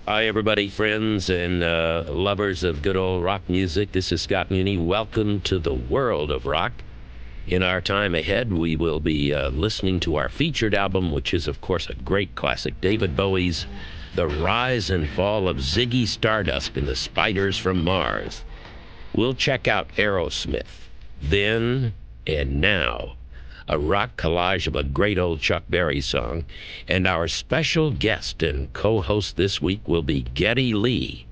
Hi, everybody, friends and lovers of good old rock music. This is Scott Muni. Welcome to the world of rock. In our time ahead, we will be listening to our featured album, which is, of course, a great classic, David Bowie's The Rise and Fall of Ziggy Stardust and the Spiders from Mars. We'll check out Aerosmith, Then and Now, a rock collage of a great old Chuck Berry song. And our special guest and co-host this week will be Geddy Lee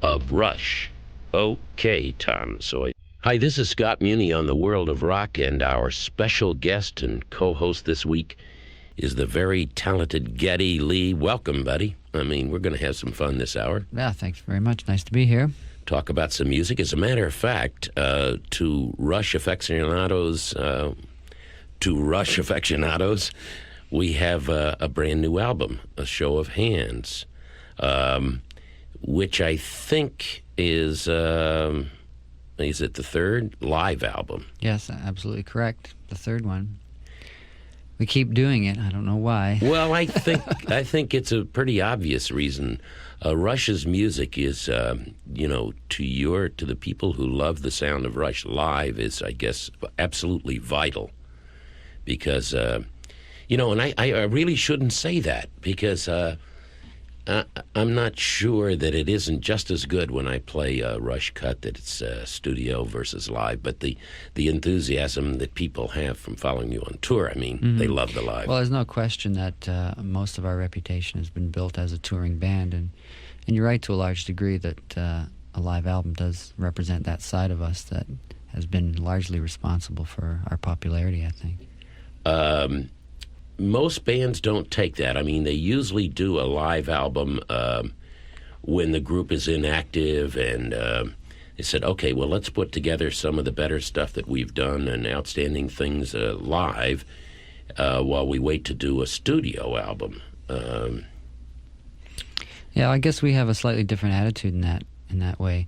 of Rush. Okay, Tom Sawyer. Hi, this is Scott Muni on the World of Rock, and our special guest and co-host this week is the very talented Geddy Lee. Welcome, buddy. I mean, we're going to have some fun this hour. Yeah, thanks very much. Nice to be here. Talk about some music. As a matter of fact, to Rush aficionados, we have a brand new album, A Show of Hands, which I think is it the third live album? Yes, absolutely correct. The third one. We keep doing it. I don't know why. Well, I think it's a pretty obvious reason. Rush's music is, to the people who love the sound of Rush live is, I guess, absolutely vital. Because, and I really shouldn't say that because I'm not sure that it isn't just as good when I play a Rush cut that it's studio versus live. But the enthusiasm that people have from following you on tour, I mean, they love the live. Well, there's no question that most of our reputation has been built as a touring band. And you're right to a large degree that a live album does represent that side of us that has been largely responsible for our popularity, I think. Most bands don't take that. I mean, they usually do a live album when the group is inactive, and they said, okay, well, let's put together some of the better stuff that we've done and outstanding things live while we wait to do a studio album. Yeah, I guess we have a slightly different attitude in that way.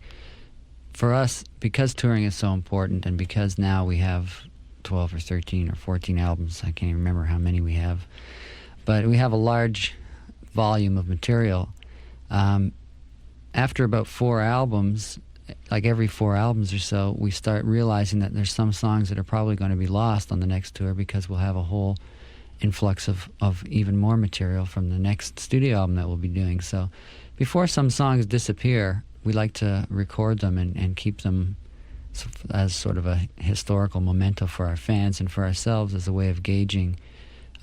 For us, because touring is so important, and because now we have 12 or 13 or 14 albums. I can't even remember how many we have. But we have a large volume of material. After about 4 albums, like every 4 albums or so, we start realizing that there's some songs that are probably going to be lost on the next tour because we'll have a whole influx of even more material from the next studio album that we'll be doing. So before some songs disappear, we like to record them and keep them as sort of a historical memento for our fans and for ourselves as a way of gauging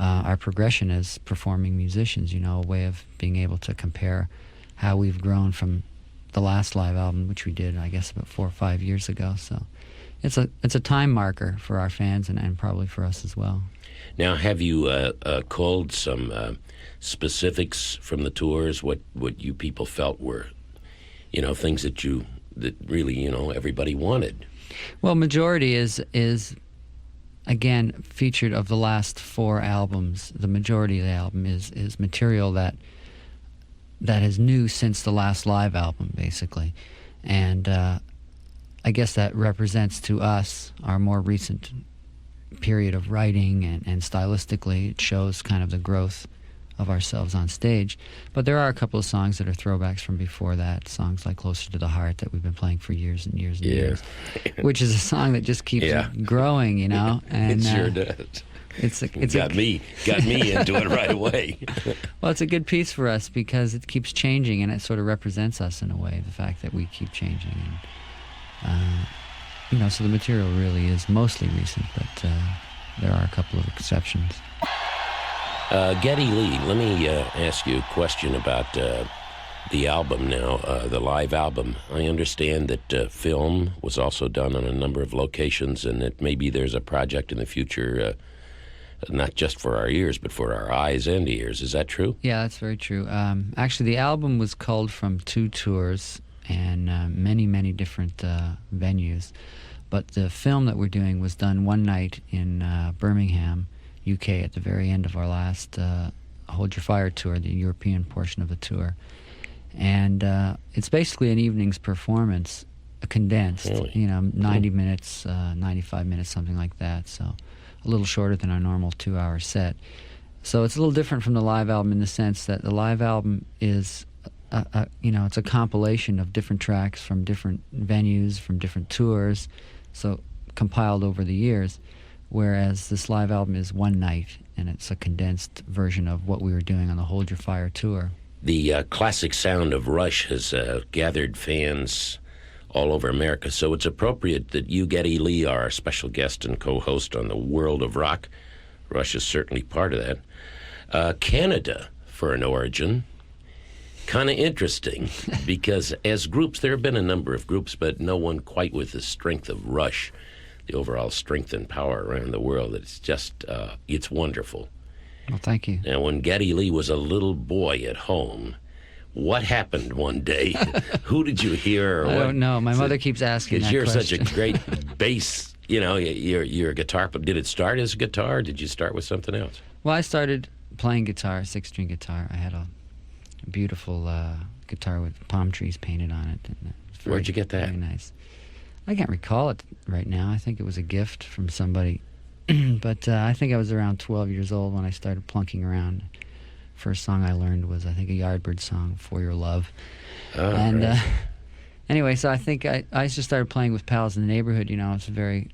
our progression as performing musicians, a way of being able to compare how we've grown from the last live album, which we did, I guess, about 4 or 5 years ago. So it's a time marker for our fans and probably for us as well. Now, have you culled some specifics from the tours, what you people felt were, things that really, everybody wanted? Well, majority is again featured of the last 4 albums. The majority of the album is material that is new since the last live album, basically. And I guess that represents to us our more recent period of writing, and stylistically it shows kind of the growth of ourselves on stage. But there are a couple of songs that are throwbacks from before that, songs like Closer to the Heart that we've been playing for years and years and years, which is a song that just keeps growing, And it sure does. It's got me into it right away. Well, it's a good piece for us because it keeps changing, and it sort of represents us in a way, the fact that we keep changing. And so the material really is mostly recent, but there are a couple of exceptions. Geddy Lee, let me ask you a question about the album now, the live album. I understand that film was also done on a number of locations, and that maybe there's a project in the future, not just for our ears, but for our eyes and ears. Is that true? Yeah, that's very true. Actually, the album was culled from 2 tours and many, many different venues. But the film that we're doing was done one night in Birmingham, UK, at the very end of our last Hold Your Fire tour, the European portion of the tour. And it's basically an evening's performance, condensed, Really? 90 minutes, 95 minutes, something like that. So a little shorter than our normal 2-hour set. So it's a little different from the live album in the sense that the live album is it's a compilation of different tracks from different venues, from different tours, so compiled over the years. Whereas this live album is one night, and it's a condensed version of what we were doing on the Hold Your Fire tour. The classic sound of Rush has gathered fans all over America, so it's appropriate that you, Geddy Lee, are our special guest and co-host on the World of Rock. Rush is certainly part of that. Canada, for an origin, kind of interesting, because as groups, there have been a number of groups, but no one quite with the strength of Rush, the overall strength and power around the world. It's just, it's wonderful. Well, thank you. Now, when Geddy Lee was a little boy at home, what happened one day? Who did you hear? Or I don't know. My mother keeps asking that you're question. Such a great bass, you're a guitar, but did it start as a guitar, or did you start with something else? Well, I started playing guitar, 6-string guitar. I had a beautiful guitar with palm trees painted on it. And Where'd you get that? Very nice. I can't recall it right now. I think it was a gift from somebody. But I think I was around 12 years old when I started plunking around. First song I learned was, I think, a Yardbird song, For Your Love. Oh, and right. Anyway, so I think I just started playing with pals in the neighborhood. It's a very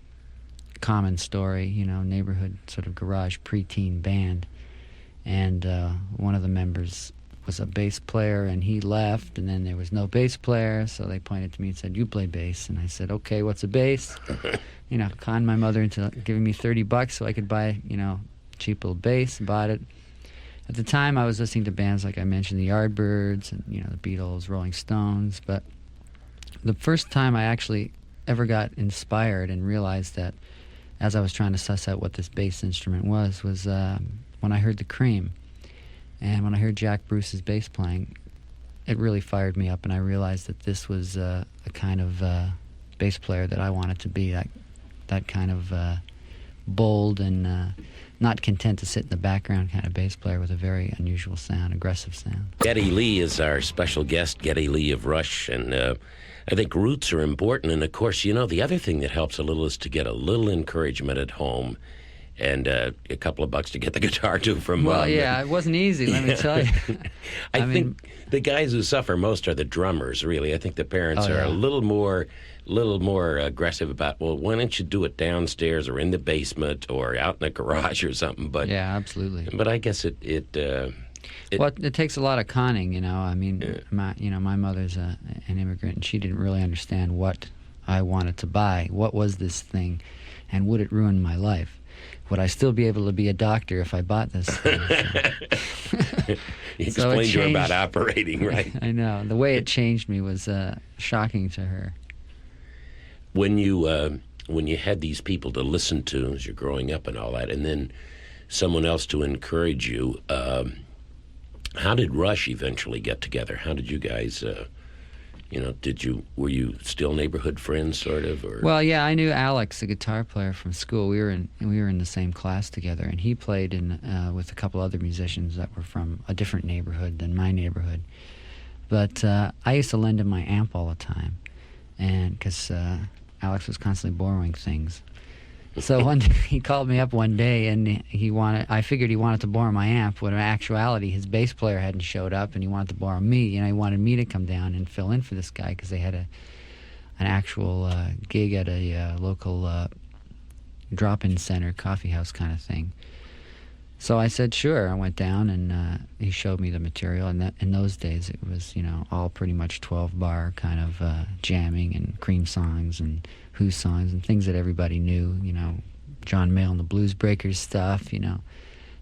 common story, neighborhood sort of garage preteen band. And one of the members was a bass player, and he left, and then there was no bass player, so they pointed to me and said, "You play bass." And I said, "Okay, what's a bass?" Conned my mother into giving me $30 so I could buy, cheap little bass. Bought it. At the time, I was listening to bands like I mentioned, the Yardbirds and, the Beatles, Rolling Stones. But the first time I actually ever got inspired and realized that, as I was trying to suss out what this bass instrument was when I heard the Cream. And when I heard Jack Bruce's bass playing, it really fired me up, and I realized that this was a kind of bass player that I wanted to be, that kind of bold and not content to sit in the background kind of bass player with a very unusual sound, aggressive sound. Geddy Lee is our special guest, Geddy Lee of Rush, and I think roots are important. And, of course, the other thing that helps a little is to get a little encouragement at home and a couple of bucks to get the guitar to from Mom. Well, yeah, it wasn't easy, let me tell you. I think the guys who suffer most are the drummers, really. I think the parents are a little more aggressive about, well, why don't you do it downstairs or in the basement or out in the garage or something? But yeah, absolutely. But I guess it takes a lot of conning, I mean, my mother's an immigrant, and she didn't really understand what I wanted to buy. What was this thing, and would it ruin my life? Would I still be able to be a doctor if I bought this thing? You explained to her about operating, right? I know. The way it changed me was shocking to her. When you had these people to listen to as you're growing up and all that, and then someone else to encourage you, how did Rush eventually get together? How did you guys, were you still neighborhood friends, sort of? Or? Well, yeah, I knew Alex, the guitar player from school. We were in the same class together, and he played with a couple other musicians that were from a different neighborhood than my neighborhood. But I used to lend him my amp all the time, and because Alex was constantly borrowing things. So one day, he called me up one day, and I figured he wanted to borrow my amp, when in actuality his bass player hadn't showed up, and he wanted to borrow me, he wanted me to come down and fill in for this guy, because they had an actual gig at a local drop-in center, coffee house kind of thing. So I said, sure. I went down, and he showed me the material, and in those days it was, all pretty much 12-bar kind of jamming and Cream songs and Who songs and things that everybody knew, John Mayall and the Blues Breakers stuff,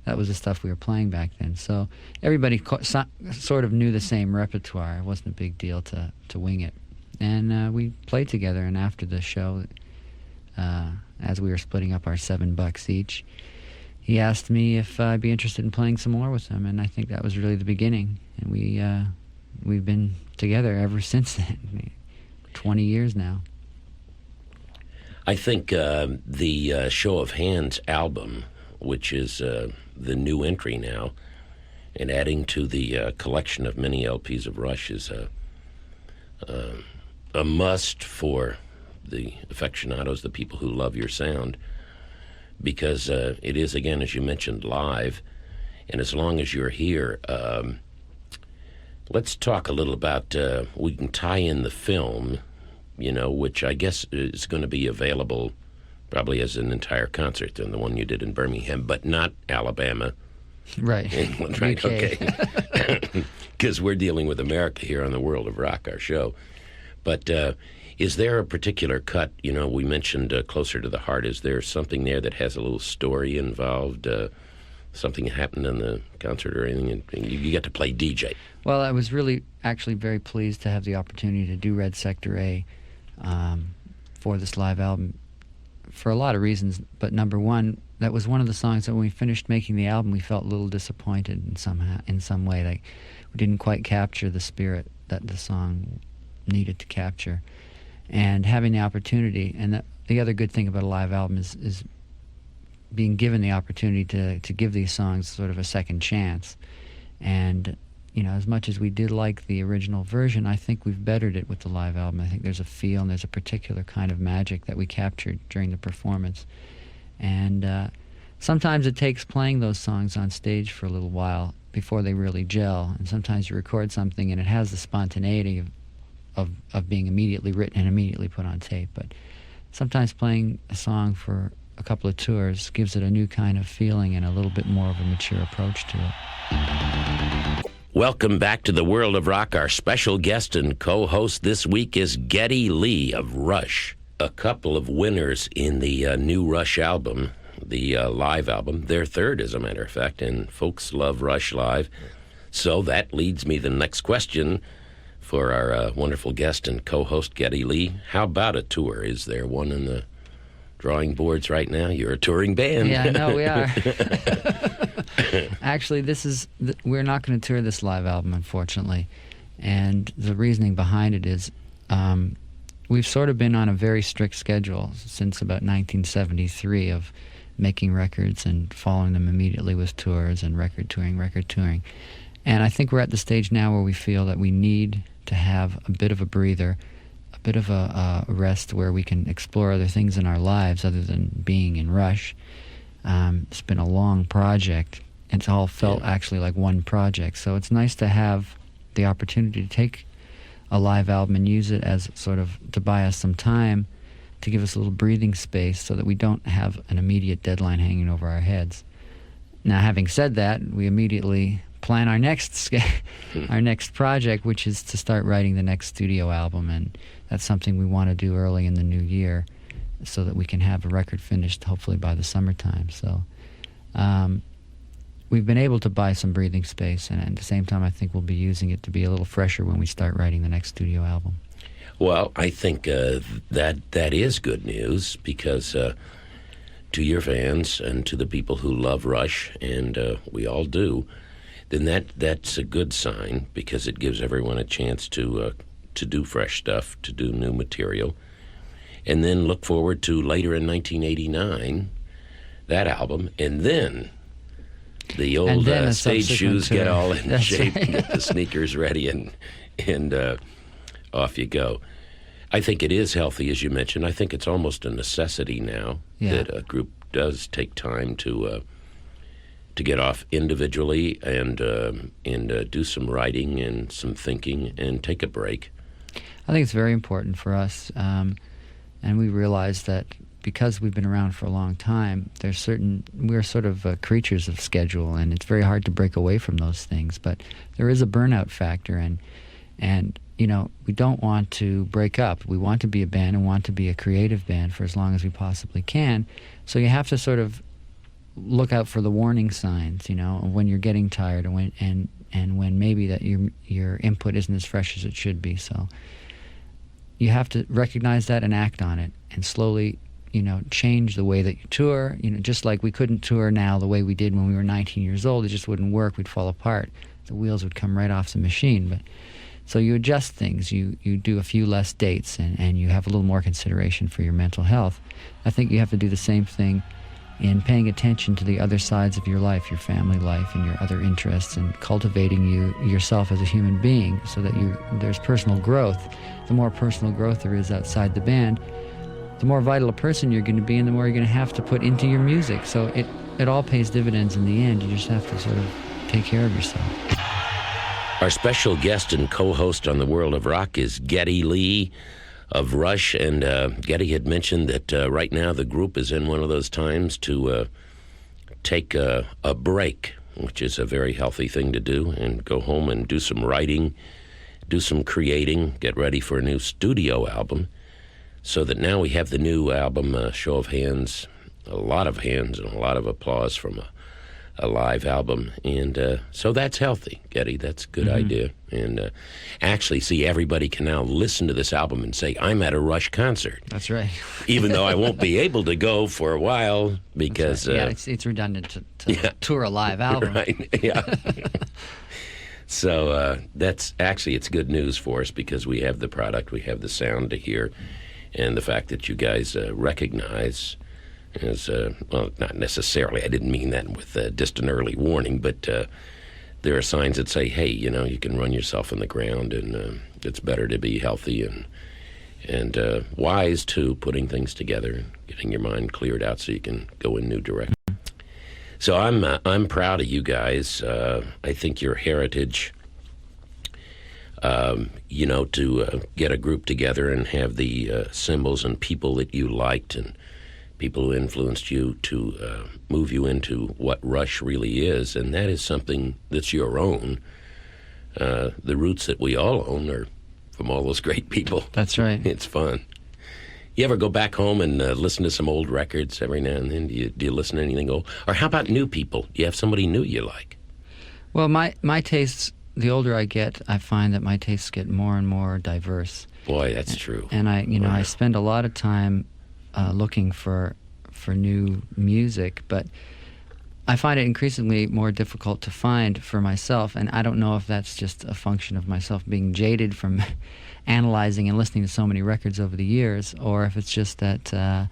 that was the stuff we were playing back then. So everybody sort of knew the same repertoire. It wasn't a big deal to wing it. And we played together, and after the show, as we were splitting up our $7 each, he asked me if I'd be interested in playing some more with him, and I think that was really the beginning. And we've been together ever since then, 20 years now. I think the Show of Hands album, which is the new entry now, and adding to the collection of many LPs of Rush, is a must for the aficionados, the people who love your sound, because it is, again, as you mentioned, live, and as long as you're here, Let's talk a little about, we can tie in the film, which I guess is going to be available probably as an entire concert than the one you did in Birmingham, but not Alabama. Right. England, right? UK. Okay. Because we're dealing with America here on the World of Rock, our show. But is there a particular cut, we mentioned Closer to the Heart. Is there something there that has a little story involved, something happened in the concert or anything? And you get to play DJ. Well, I was really actually very pleased to have the opportunity to do Red Sector A for this live album for a lot of reasons. But number one, that was one of the songs that when we finished making the album, we felt a little disappointed in some way. Like we didn't quite capture the spirit that the song needed to capture. And having the opportunity, and the other good thing about a live album is being given the opportunity to give these songs sort of a second chance. And as much as we did like the original version, I think we've bettered it with the live album. I think there's a feel and there's a particular kind of magic that we captured during the performance. And sometimes it takes playing those songs on stage for a little while before they really gel. And sometimes you record something and it has the spontaneity of being immediately written and immediately put on tape. But sometimes playing a song for a couple of tours gives it a new kind of feeling and a little bit more of a mature approach to it. Welcome back to the World of Rock. Our special guest and co-host this week is Geddy Lee of Rush. A couple of winners in the new Rush album, the live album, their third, as a matter of fact, and folks love Rush live. So that leads me to the next question for our wonderful guest and co-host, Geddy Lee. How about a tour? Is there one in the drawing boards right now? You're a touring band. Yeah, no, we are. Actually, we're not going to tour this live album, unfortunately. And the reasoning behind it is we've sort of been on a very strict schedule since about 1973 of making records and following them immediately with tours and record touring. And I think we're at the stage now where we feel that we need to have a bit of a breather, a bit of a rest where we can explore other things in our lives other than being in Rush. It's been a long project. It's all felt actually like one project. So it's nice to have the opportunity to take a live album and use it as sort of to buy us some time, to give us a little breathing space so that we don't have an immediate deadline hanging over our heads. Now, having said that, we immediately plan our next project, which is to start writing the next studio album, and that's something we want to do early in the new year so that we can have a record finished hopefully by the summertime. So we've been able to buy some breathing space, and at the same time I think we'll be using it to be a little fresher when we start writing the next studio album. Well, I think that is good news because to your fans and to the people who love Rush, and we all do, then that's a good sign because it gives everyone a chance to do fresh stuff, to do new material, and then look forward to later in 1989, that album, and then the old stage shoes get all in shape, right. Get the sneakers ready, and off you go. I think it is healthy, as you mentioned. I think it's almost a necessity now that a group does take time to get off individually and do some writing and some thinking and take a break. I think it's very important for us, and we realize that because we've been around for a long time, we're sort of creatures of schedule, and it's very hard to break away from those things. But there is a burnout factor, and we don't want to break up. We want to be a band and want to be a creative band for as long as we possibly can. So you have to sort of look out for the warning signs, when you're getting tired and when maybe that your input isn't as fresh as it should be. So you have to recognize that and act on it, and slowly change the way that you tour. Just like we couldn't tour now the way we did when we were 19 years old. It just wouldn't work. We'd fall apart. The wheels would come right off the machine. But so you adjust things. You do a few less dates, and you have a little more consideration for your mental health. I think you have to do the same thing in paying attention to the other sides of your life, your family life, and your other interests, and cultivating yourself as a human being so that there's personal growth. The more personal growth there is outside the band, the more vital a person you're going to be, and the more you're going to have to put into your music. So it all pays dividends in the end. You just have to sort of take care of yourself. Our special guest and co-host on the World of Rock is Geddy Lee of Rush, and Geddy had mentioned that right now the group is in one of those times to take a break, which is a very healthy thing to do, and go home and do some writing, do some creating, get ready for a new studio album, so that now we have the new album, show of hands, a lot of hands and a lot of applause from a live album, and so that's healthy, Geddy. That's a good idea. And actually, see, everybody can now listen to this album and say, I'm at a Rush concert. That's right. Even though I won't be able to go for a while because... Right. Yeah, it's redundant to tour a live album. Right, yeah. So that's actually, it's good news for us because we have the product, we have the sound to hear, and the fact that you guys recognize... As, well, not necessarily, I didn't mean that with just an early warning, but there are signs that say, hey, you know, you can run yourself in the ground, and it's better to be healthy and wise to putting things together and getting your mind cleared out so you can go in new direction. So I'm proud of you guys. I think your heritage, you know, to get a group together and have the symbols and people that you liked and people who influenced you to move you into what Rush really is, and that is something that's your own. The roots that we all own are from all those great people. That's right. It's fun. You ever go back home and listen to some old records every now and then? Do you listen to anything old? Or how about new people? Do you have somebody new you like? Well, my tastes, the older I get, I find that my tastes get more and more diverse. Boy, that's true. And I spend a lot of time looking for new music, but I find it increasingly more difficult to find for myself, and I don't know if that's just a function of myself being jaded from analyzing and listening to so many records over the years, or if it's just that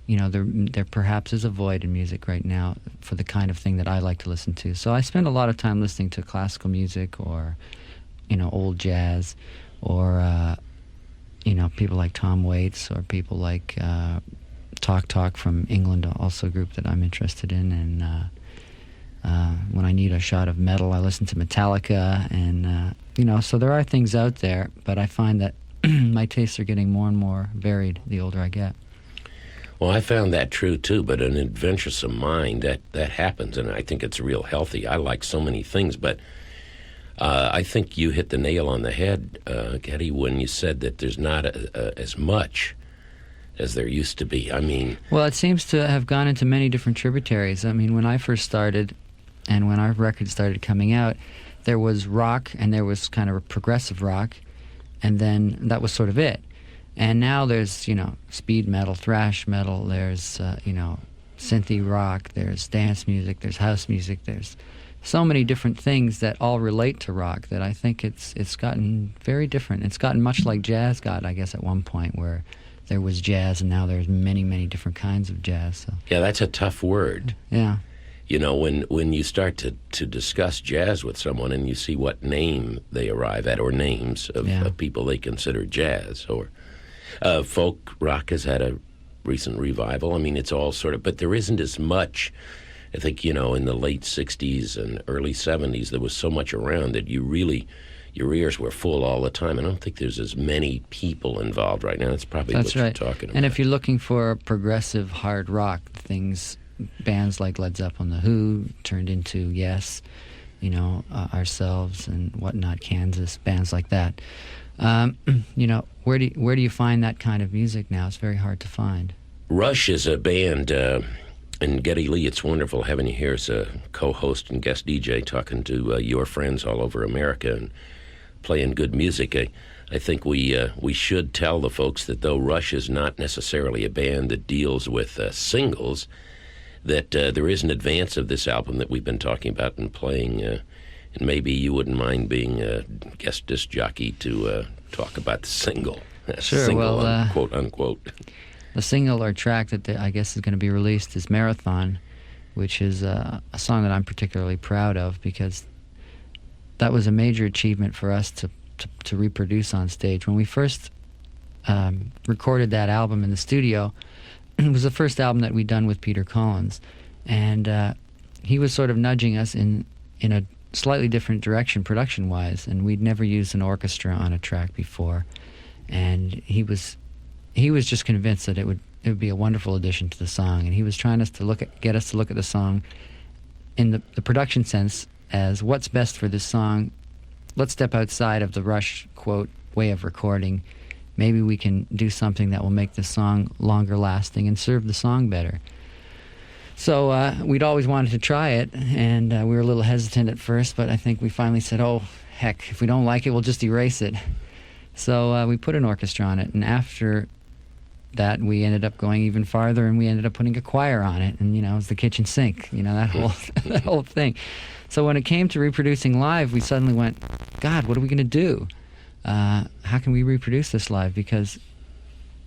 you know, there perhaps is a void in music right now for the kind of thing that I like to listen to. So I spend a lot of time listening to classical music, or, you know, old jazz, or you know, people like Tom Waits, or people like Talk from England, also a group that I'm interested in. And when I need a shot of metal, I listen to Metallica. And, you know, so there are things out there, but I find that my tastes are getting more and more varied the older I get. Well, I found that true, too, but an adventuresome mind, that happens, and I think it's real healthy. I like so many things, but I think you hit the nail on the head, Geddy, when you said that there's not as much as there used to be. I mean... Well, it seems to have gone into many different tributaries. I mean, when I first started, and when our records started coming out, there was rock, and there was kind of a progressive rock, and then that was sort of it. And now there's, you know, speed metal, thrash metal, there's, you know, synthy rock, there's dance music, there's house music, there's so many different things that all relate to rock that I think it's gotten very different. It's gotten much like jazz got, I guess, at one point, where there was jazz and now there's many, many different kinds of jazz. So. Yeah, that's a tough word. Yeah. You know, when you start to discuss jazz with someone and you see what name they arrive at, or names of people they consider jazz, or folk rock has had a recent revival. I mean, it's all sort of, but there isn't as much. I think, you know, in the late 60s and early 70s, there was so much around that you really, your ears were full all the time. I don't think there's as many people involved right now. That's probably what you're talking about. And if you're looking for progressive hard rock things, bands like Led Zeppelin, The Who turned into Yes, you know, Ourselves and whatnot, Kansas, bands like that. You know, where do you find that kind of music now? It's very hard to find. Rush is a band, and Geddy Lee, it's wonderful having you here as a co-host and guest DJ, talking to your friends all over America and playing good music. I think we should tell the folks that though Rush is not necessarily a band that deals with singles, that there is an advance of this album that we've been talking about and playing, and maybe you wouldn't mind being a guest disc jockey to talk about the single. Sure, single, well, quote unquote. The single or track that I guess is going to be released is Marathon, which is a song that I'm particularly proud of, because that was a major achievement for us to reproduce on stage. When we first recorded that album in the studio, it was the first album that we'd done with Peter Collins, and he was sort of nudging us in a slightly different direction production-wise, and we'd never used an orchestra on a track before. And he was just convinced that it would be a wonderful addition to the song, and he was trying to get us to look at the song in the production sense as what's best for this song. Let's step outside of the Rush, quote, way of recording. Maybe we can do something that will make the song longer lasting and serve the song better. So we'd always wanted to try it, and we were a little hesitant at first, but I think we finally said, oh, heck, if we don't like it, we'll just erase it. So we put an orchestra on it, and after that, we ended up going even farther, and we ended up putting a choir on it, and, it was the kitchen sink, that whole that whole thing. So when it came to reproducing live, we suddenly went, God, what are we going to do? How can we reproduce this live? Because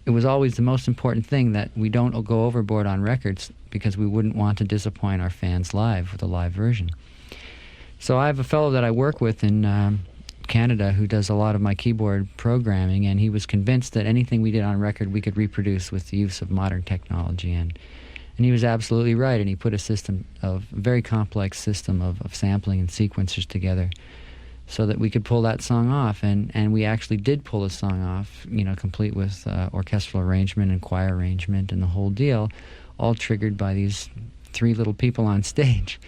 it was always the most important thing that we don't go overboard on records, because we wouldn't want to disappoint our fans live with a live version. So I have a fellow that I work with in Canada who does a lot of my keyboard programming, and he was convinced that anything we did on record we could reproduce with the use of modern technology, and he was absolutely right. And he put a very complex system of sampling and sequencers together so that we could pull that song off, and we actually did pull the song off, complete with orchestral arrangement and choir arrangement and the whole deal, all triggered by these 3 little people on stage.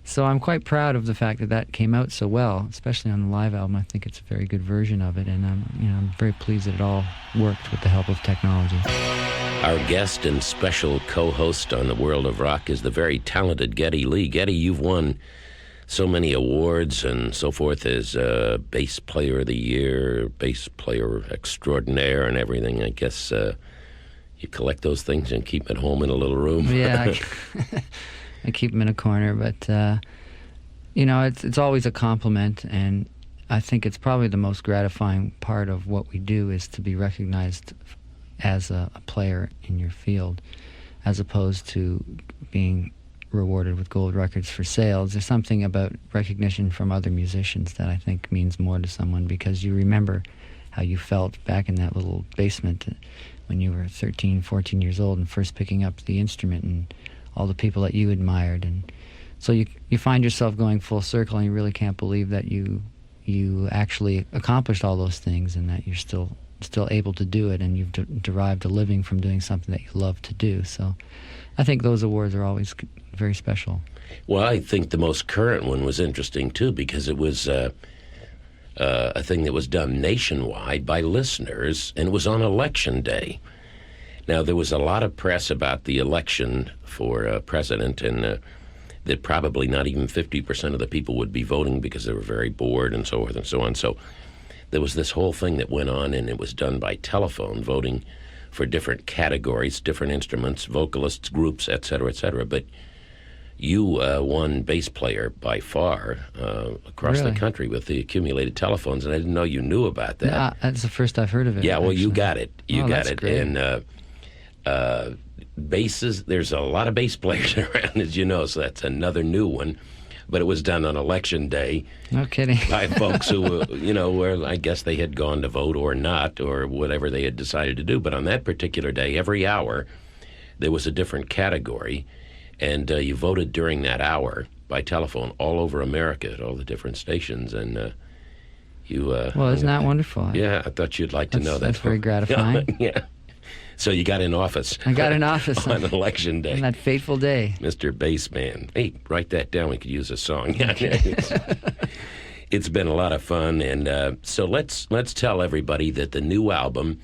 So I'm quite proud of the fact that came out so well, especially on the live album. I think it's a very good version of it, and I'm very pleased that it all worked with the help of technology. Our guest and special co-host on the World of Rock is the very talented Geddy Lee. Geddy, you've won so many awards and so forth as Bass Player of the Year, Bass Player Extraordinaire, and everything. I guess you collect those things and keep them at home in a little room. Yeah, I keep them in a corner, but it's always a compliment, and I think it's probably the most gratifying part of what we do is to be recognized as a player in your field, as opposed to being rewarded with gold records for sales. There's something about recognition from other musicians that I think means more to someone, because you remember how you felt back in that little basement when you were 13, 14 years old and first picking up the instrument, and all the people that you admired. And so you find yourself going full circle, and you really can't believe that you actually accomplished all those things, and that you're still able to do it, and you've derived a living from doing something that you love to do. So I think those awards are always very special. Well, I think the most current one was interesting, too, because it was a thing that was done nationwide by listeners, and it was on Election Day. Now, there was a lot of press about the election for president, and that probably not even 50% of the people would be voting because they were very bored and so forth and so on. So there was this whole thing that went on, and it was done by telephone, voting for different categories, different instruments, vocalists, groups, et cetera, but you won bass player by far across the country with the accumulated telephones, and I didn't know you knew about that. No, that's the first I've heard of it. Yeah, well, actually. You got it. You got it. Great. And basses, there's a lot of bass players around, as you know, so that's another new one. But it was done on Election Day. No kidding. By folks who, where I guess they had gone to vote or not, or whatever they had decided to do. But on that particular day, every hour, there was a different category, and you voted during that hour by telephone all over America at all the different stations, and you... well, isn't that wonderful? Yeah, I thought you'd like to know that. That's very gratifying. Yeah. So you got in office. I got in office on Election Day. On that fateful day. Mr. Bassman. Hey, write that down. We could use a song. It's been a lot of fun, and so let's tell everybody that the new album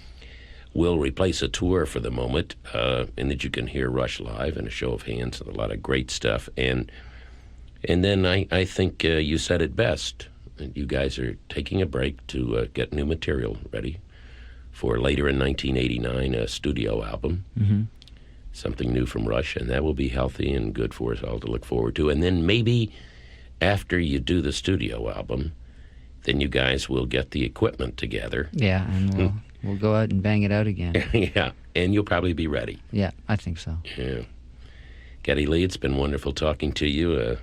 will replace a tour for the moment, and that you can hear Rush live and a show of hands and a lot of great stuff. And then I think you said it best. You guys are taking a break to get new material ready for later in 1989, a studio album, something new from Rush, and that will be healthy and good for us all to look forward to. And then maybe after you do the studio album, then you guys will get the equipment together. Yeah, and we'll go out and bang it out again. Yeah, and you'll probably be ready. Yeah, I think so. Yeah. Geddy Lee, it's been wonderful talking to you.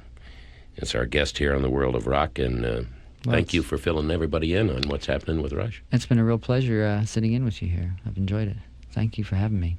It's our guest here on the World of Rock, and thank you for filling everybody in on what's happening with Rush. It's been a real pleasure sitting in with you here. I've enjoyed it. Thank you for having me.